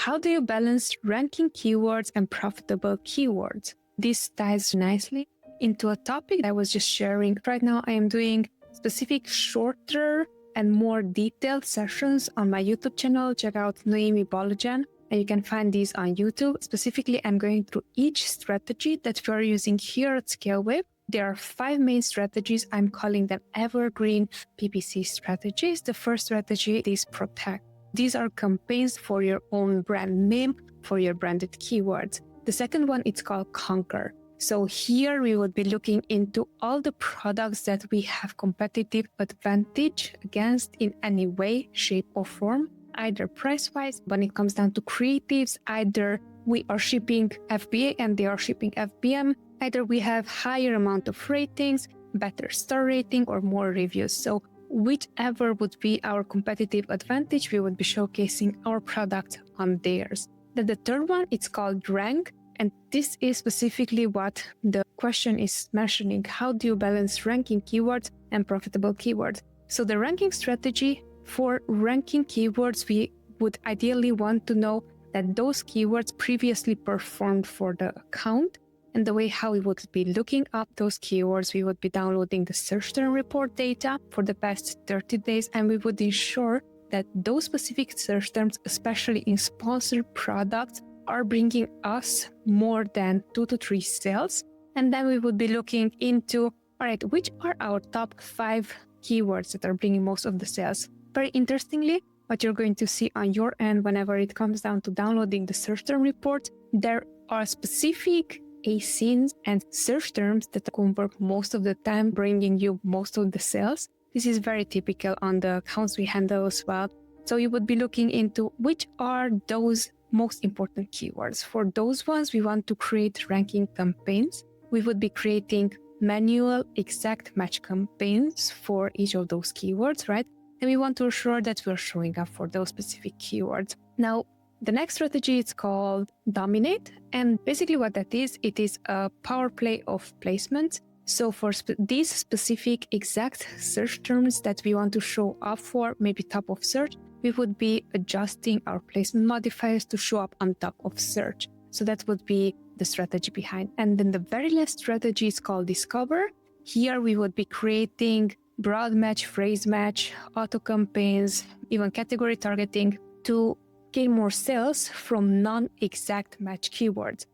how do you balance ranking keywords and profitable keywords? This ties nicely into a topic I was just sharing. Right now, I am doing specific shorter and more detailed sessions on my YouTube channel. Check out Noemi Bolojan, and you can find these on YouTube. Specifically, I'm going through each strategy that we are using here at ScaleWave. There are 5 main strategies. I'm calling them evergreen PPC strategies. The first strategy is protect. These are campaigns for your own brand name, for your branded keywords. The second one, it's called conquer. So here we would be looking into all the products that we have competitive advantage against in any way, shape or form, either price-wise. When it comes down to creatives, either we are shipping FBA and they are shipping FBM, either we have higher amount of ratings, better star rating or more reviews. So whichever would be our competitive advantage, we would be showcasing our product on theirs. Then the third one, it's called rank. And this is specifically what the question is mentioning. How do you balance ranking keywords and profitable keywords? So the ranking strategy for ranking keywords, we would ideally want to know that those keywords previously performed for the account. And the way how we would be looking up those keywords, we would be downloading the search term report data for the past 30 days, and we would ensure that those specific search terms, especially in sponsored products, are bringing us more than 2 to 3 sales. And then we would be looking into, all right, which are our top 5 keywords that are bringing most of the sales? Very interestingly, what you're going to see on your end whenever it comes down to downloading the search term report, there are specific ASINs and search terms that convert most of the time, bringing you most of the sales. This is very typical on the accounts we handle as well. So you would be looking into which are those most important keywords. For those ones, we want to create ranking campaigns. We would be creating manual exact match campaigns for each of those keywords, right? And we want to ensure that we're showing up for those specific keywords. Now, the next strategy is called dominate. And basically what that is, it is a power play of placement. So for these specific exact search terms that we want to show up for, maybe top of search, we would be adjusting our placement modifiers to show up on top of search. So that would be the strategy behind. And then the very last strategy is called discover. Here we would be creating broad match, phrase match, auto campaigns, even category targeting to gain more sales from non-exact match keywords.